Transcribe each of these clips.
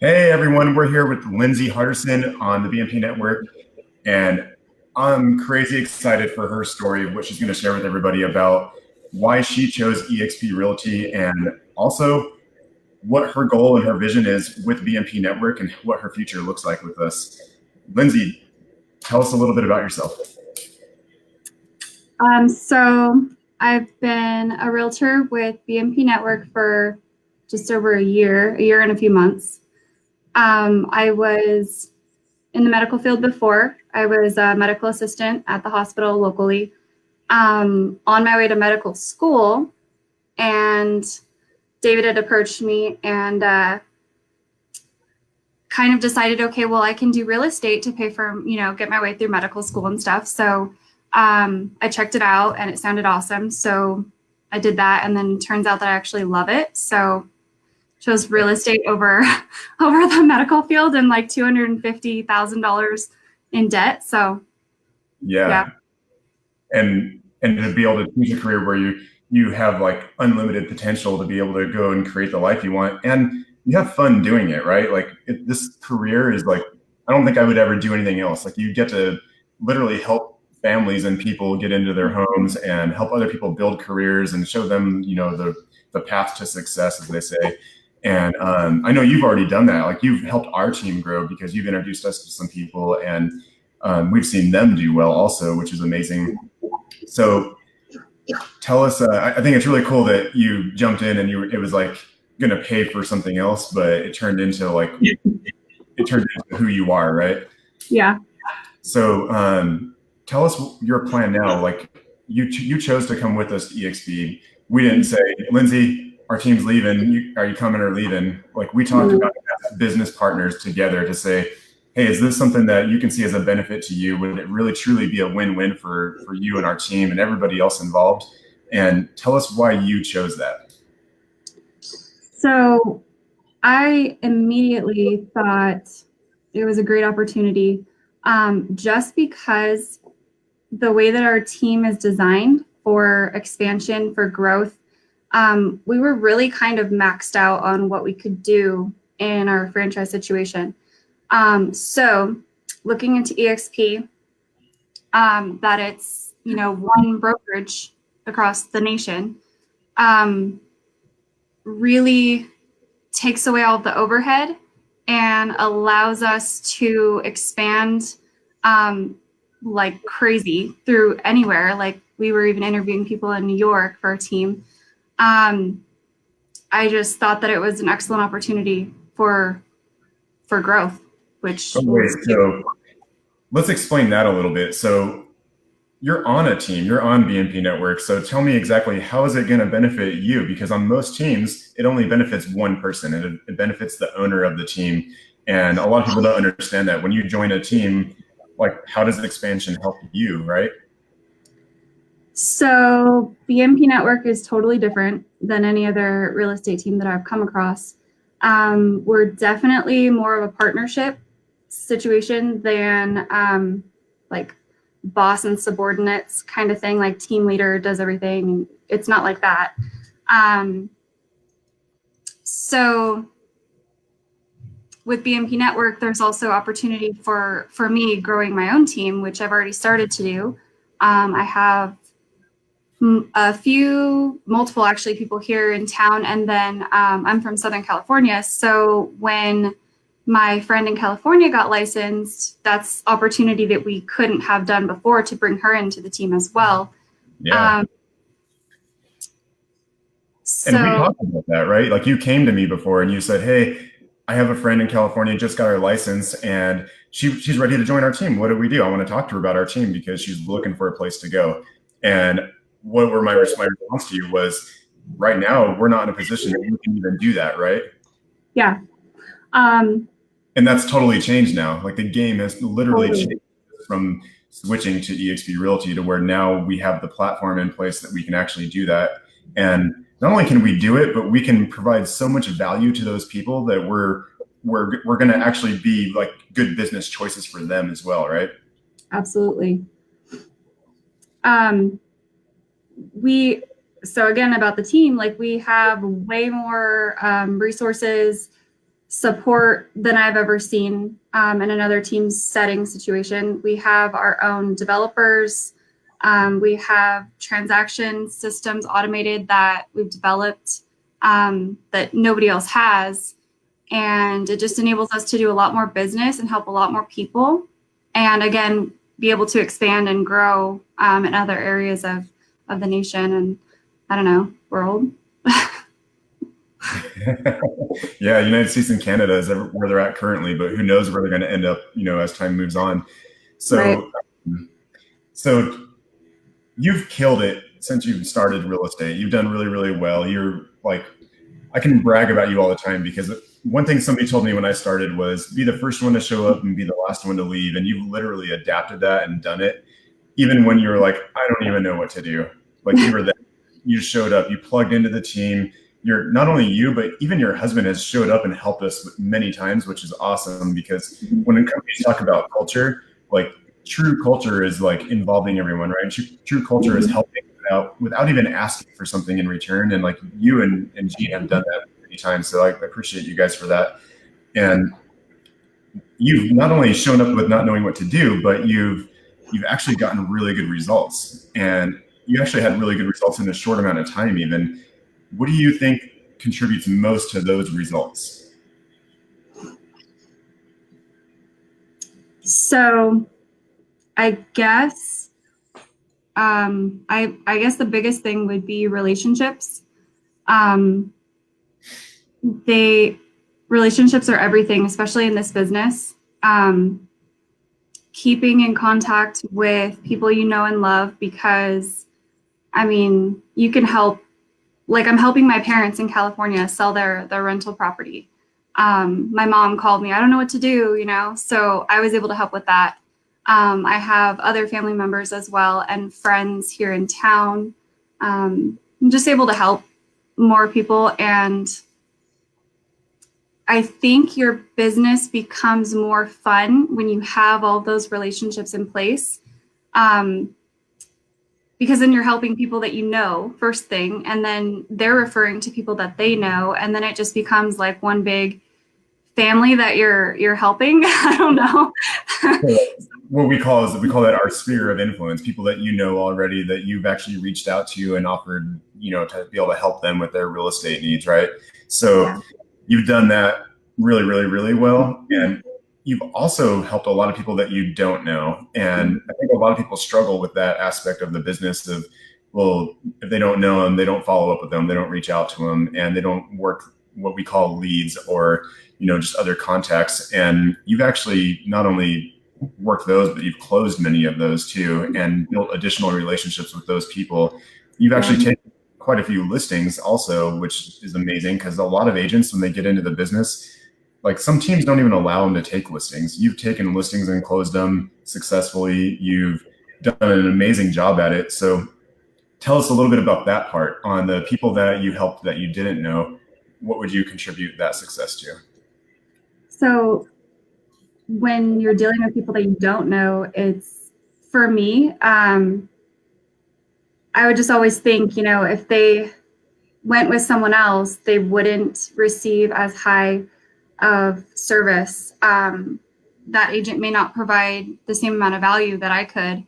Hey everyone, we're here with Lindsey Hardison on the BMP Network, and I'm crazy excited for her story of what she's going to share with everybody about why she chose eXp Realty and also what her goal and her vision is with BMP Network and what her future looks like with us. Lindsey, tell us a little bit about yourself. So I've been a realtor with BMP Network for just over a year and a few months. I was in the medical field before. I was a medical assistant at the hospital locally, on my way to medical school, and David had approached me and kind of decided, okay, well, I can do real estate to pay for, get my way through medical school and stuff. So I checked it out and it sounded awesome. So I did that, and then turns out that I actually love it. So chose real estate over the medical field and like $250,000 in debt. So yeah. And to be able to choose a career where you have like unlimited potential to be able to go and create the life you want, and you have fun doing it, right? Like this career is like, I don't think I would ever do anything else. Like you get to literally help families and people get into their homes and help other people build careers and show them, the path to success, as they say. And I know you've already done that. Like you've helped our team grow because you've introduced us to some people, and we've seen them do well also, which is amazing. So tell us, I think it's really cool that you jumped in and it was like going to pay for something else, but it turned into who you are, right? Yeah. So tell us your plan now. Like you chose to come with us to eXp. We didn't say, Lindsey, our team's leaving. Are you coming or leaving? Like we talked about as business partners together to say, hey, is this something that you can see as a benefit to you? Would it really truly be a win-win for you and our team and everybody else involved? And tell us why you chose that. So I immediately thought it was a great opportunity, just because the way that our team is designed for expansion, for growth, we were really kind of maxed out on what we could do in our franchise situation. So looking into eXp, that it's, one brokerage across the nation, really takes away all the overhead and allows us to expand like crazy through anywhere. Like we were even interviewing people in New York for our team. I just thought that it was an excellent opportunity for growth. So let's explain that a little bit. So you're on a team, you're on BMP Network. So tell me exactly, how is it going to benefit you? Because on most teams, it only benefits one person, and it benefits the owner of the team. And a lot of people don't understand that. When you join a team, like how does expansion help you, right? So BMP Network is totally different than any other real estate team that I've come across. We're definitely more of a partnership situation than like boss and subordinates kind of thing, like team leader does everything. It's not like that. So with BMP Network, there's also opportunity for me growing my own team, which I've already started to do. I have multiple actually people here in town, and then I'm from Southern California. So when my friend in California got licensed, that's opportunity that we couldn't have done before to bring her into the team as well. Yeah. And we talked about that, right? Like you came to me before and you said, hey, I have a friend in California, just got her license, and she's ready to join our team. What do we do? I want to talk to her about our team because she's looking for a place to go. And what were my response to you was, right now, we're not in a position that we can even do that, right? Yeah. And that's totally changed now. Like the game has literally changed from switching to eXp Realty to where now we have the platform in place that we can actually do that. And not only can we do it, but we can provide so much value to those people that we're going to actually be like good business choices for them as well, right? Absolutely. So again, about the team, like we have way more resources support than I've ever seen in another team setting situation. We have our own developers. We have transaction systems automated that we've developed that nobody else has. And it just enables us to do a lot more business and help a lot more people. And again, be able to expand and grow in other areas of the nation and, I don't know, world. Yeah, United States and Canada is where they're at currently, but who knows where they're going to end up, as time moves on. So, right. So you've killed it since you've started real estate. You've done really, really well. You're like, I can brag about you all the time because one thing somebody told me when I started was be the first one to show up and be the last one to leave. And you've literally adapted that and done it. Even when you were like, I don't even know what to do. Like you were there, you showed up, you plugged into the team. You're not only you, but even your husband has showed up and helped us many times, which is awesome because when companies talk about culture, like true culture is like involving everyone, right? True culture is helping without even asking for something in return. And like you and Gene have done that many times. So I appreciate you guys for that. And you've not only shown up with not knowing what to do, but you've actually gotten really good results. And you actually had really good results in a short amount of time even. What do you think contributes most to those results? So I guess I guess the biggest thing would be relationships. Relationships are everything, especially in this business. Keeping in contact with people you know and love, because I mean, you can help. Like I'm helping my parents in California sell their rental property. My mom called me, I don't know what to do, so I was able to help with that. I have other family members as well and friends here in town. I'm just able to help more people. And I think your business becomes more fun when you have all those relationships in place. Because then you're helping people that you know, first thing, and then they're referring to people that they know, and then it just becomes like one big family that you're helping. I don't know. What we call that our sphere of influence, people that you know already that you've actually reached out to and offered, to be able to help them with their real estate needs, right? So yeah. You've done that really, really, really well. And you've also helped a lot of people that you don't know. And I think a lot of people struggle with that aspect of the business of, well, if they don't know them, they don't follow up with them, they don't reach out to them, and they don't work what we call leads or, just other contacts. And you've actually not only worked those, but you've closed many of those too and built additional relationships with those people. You've actually taken quite a few listings also, which is amazing because a lot of agents, when they get into the business, like some teams don't even allow them to take listings. You've taken listings and closed them successfully. You've done an amazing job at it. So tell us a little bit about that part on the people that you helped that you didn't know. What would you contribute that success to? So when you're dealing with people that you don't know, it's, for me, I would just always think, if they went with someone else, they wouldn't receive as high of service. That agent may not provide the same amount of value that I could.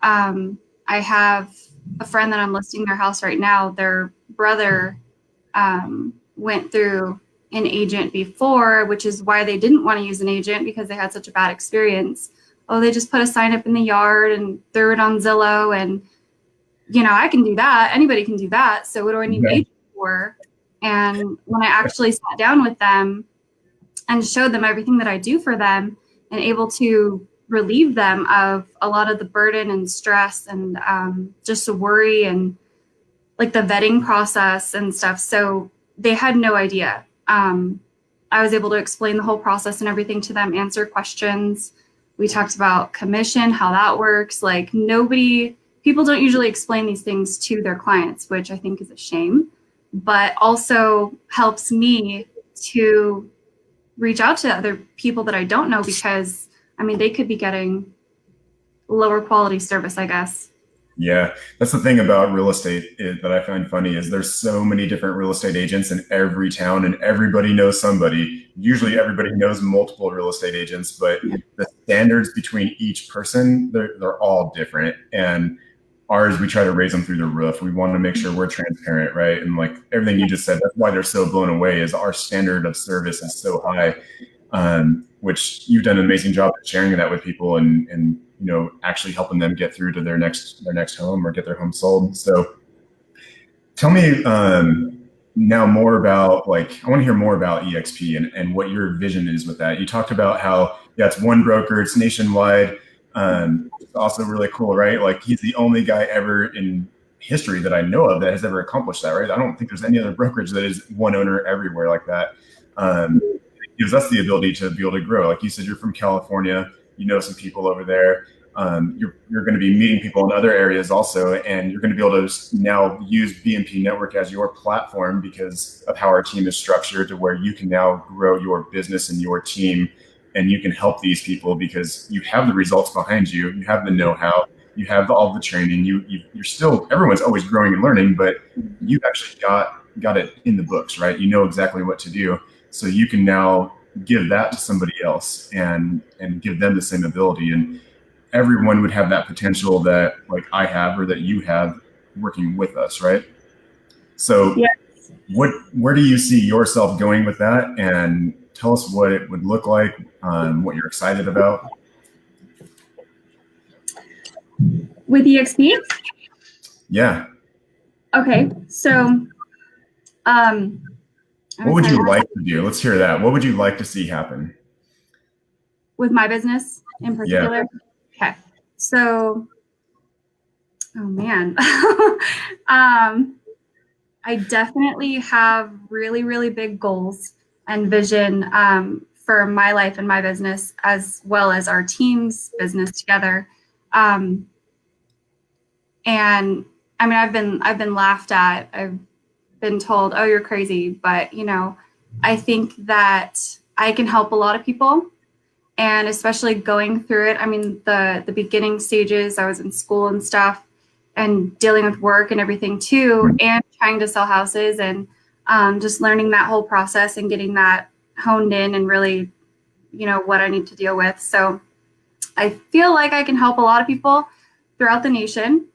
I have a friend that I'm listing their house right now. Their brother went through an agent before, which is why they didn't want to use an agent because they had such a bad experience. Oh, they just put a sign up in the yard and threw it on Zillow, and I can do that. Anybody can do that. So what do I need an agent for? And when I actually sat down with them and showed them everything that I do for them and able to relieve them of a lot of the burden and stress and just the worry and like the vetting process and stuff. So they had no idea. I was able to explain the whole process and everything to them, answer questions. We talked about commission, how that works. Like people don't usually explain these things to their clients, which I think is a shame, but also helps me to reach out to other people that I don't know because, they could be getting lower quality service, I guess. Yeah, that's the thing about real estate that I find funny is there's so many different real estate agents in every town and everybody knows somebody. Usually everybody knows multiple real estate agents, but the standards between each person, they're all different. And ours, we try to raise them through the roof. We want to make sure we're transparent, right? And like everything you just said, that's why they're so blown away is our standard of service is so high, which you've done an amazing job of sharing that with people and actually helping them get through to their next home or get their home sold. So tell me now more about I want to hear more about eXp and what your vision is with that. You talked about how it's one broker, it's nationwide. It's also really cool, right? Like he's the only guy ever in history that I know of that has ever accomplished that, right? I don't think there's any other brokerage that is one owner everywhere like that. It gives us the ability to be able to grow. Like you said, you're from California, you know some people over there. You're going to be meeting people in other areas also, and you're going to be able to now use BMP Network as your platform because of how our team is structured to where you can now grow your business and your team, and you can help these people because you have the results behind you, you have the know-how, you have all the training, you're still, everyone's always growing and learning, but you've actually got it in the books, right? You know exactly what to do. So you can now give that to somebody else and give them the same ability. And everyone would have that potential that like I have or that you have working with us, right? So yes. Where do you see yourself going with that? And tell us what it would look like, what you're excited about. With eXp? Yeah. Okay, so what would you like to do? Let's hear that. What would you like to see happen? With my business in particular? Yeah. Okay. So, oh man. I definitely have really, really big goals and vision for my life and my business, as well as our team's business together. And I mean, I've been laughed at. I've been told, "Oh, you're crazy," but I think that I can help a lot of people, and especially going through it. I mean, the beginning stages, I was in school and stuff, and dealing with work and everything too, and trying to sell houses, and just learning that whole process and getting that honed in and really, what I need to deal with. So I feel like I can help a lot of people throughout the nation,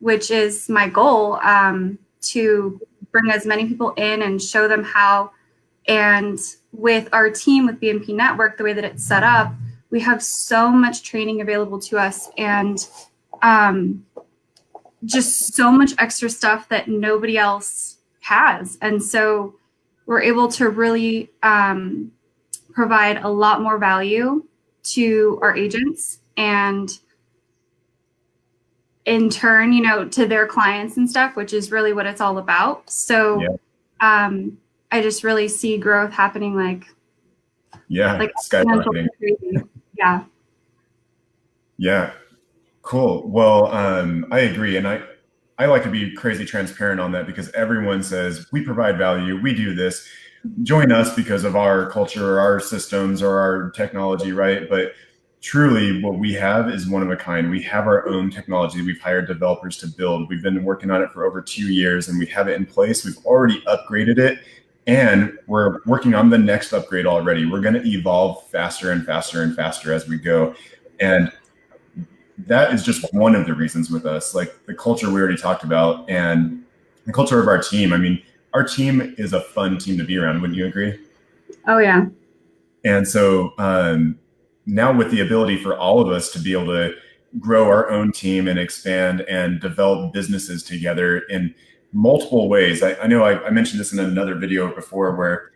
which is my goal, to bring as many people in and show them how. And with our team, with BMP Network, the way that it's set up, we have so much training available to us and just so much extra stuff that nobody else has. And so we're able to really provide a lot more value to our agents and in turn, to their clients and stuff, which is really what it's all about. So I just really see growth happening skyrocketing. Yeah. Yeah. Cool. Well, I agree. And I like to be crazy transparent on that because everyone says we provide value. We do this. Join us because of our culture, our systems, or our technology, right? But truly what we have is one of a kind. We have our own technology. We've hired developers to build. We've been working on it for over 2 years and we have it in place. We've already upgraded it and we're working on the next upgrade already. We're going to evolve faster and faster and faster as we go. And that is just one of the reasons with us, like the culture we already talked about and the culture of our team. I mean, our team is a fun team to be around. Wouldn't you agree? Oh, yeah. And so now with the ability for all of us to be able to grow our own team and expand and develop businesses together in multiple ways. I know I mentioned this in another video before where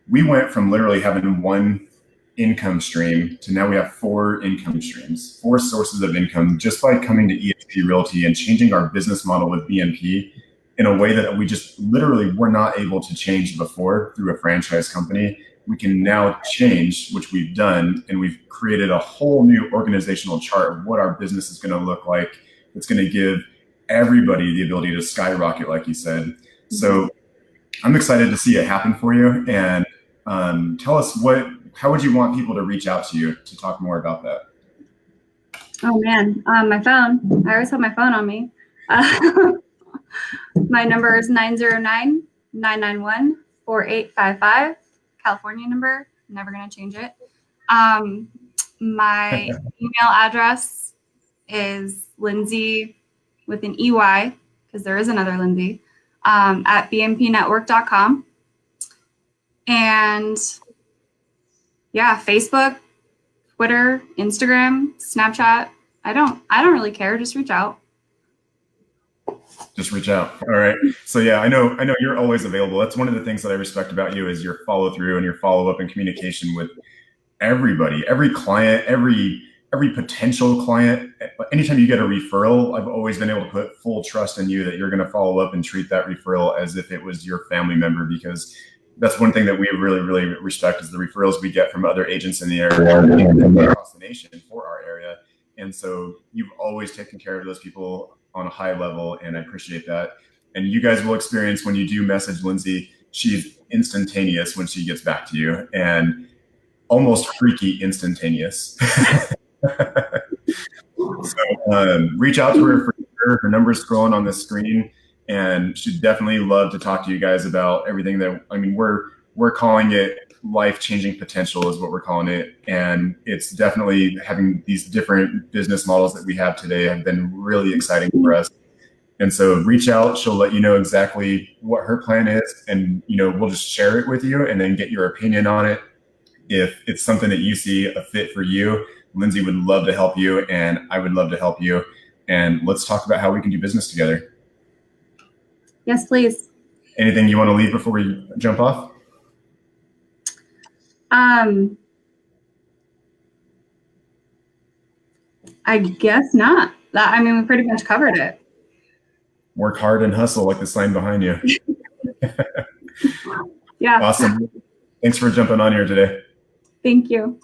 we went from literally having one income stream to now we have 4 income streams, 4 sources of income just by coming to eXp Realty and changing our business model with BMP in a way that we just literally were not able to change before through a franchise company. We can now change, which we've done, and we've created a whole new organizational chart of what our business is going to look like. It's going to give everybody the ability to skyrocket, like you said. So I'm excited to see it happen for you. And tell us how would you want people to reach out to you to talk more about that? Oh man, my phone. I always have my phone on me. My number is 909-991-4855. California number. Never going to change it. My email address is Lindsey with an EY, because there is another Lindsey, at bmpnetwork.com. And yeah, Facebook, Twitter, Instagram, Snapchat. I don't really care. Just reach out. Just reach out. All right. So yeah, I know you're always available. That's one of the things that I respect about you is your follow through and your follow up and communication with everybody, every client, every potential client. Anytime you get a referral, I've always been able to put full trust in you that you're going to follow up and treat that referral as if it was your family member, because that's one thing that we really, really respect is the referrals we get from other agents in the area and across the nation for our area. And so you've always taken care of those people on a high level, and I appreciate that. And you guys will experience when you do message Lindsey, she's instantaneous when she gets back to you, and almost freaky instantaneous. So reach out to her for sure. Her number's scrolling on the screen, and she'd definitely love to talk to you guys about everything that, I mean, we're calling it life-changing potential is what we're calling it. And it's definitely having these different business models that we have today have been really exciting for us. And so reach out, she'll let you know exactly what her plan is. And, we'll just share it with you and then get your opinion on it. If it's something that you see a fit for you, Lindsey would love to help you, and I would love to help you. And let's talk about how we can do business together. Yes, please. Anything you want to leave before we jump off? I guess not. We pretty much covered it. Work hard and hustle, like the sign behind you. Yeah. Awesome. Thanks for jumping on here today. Thank you.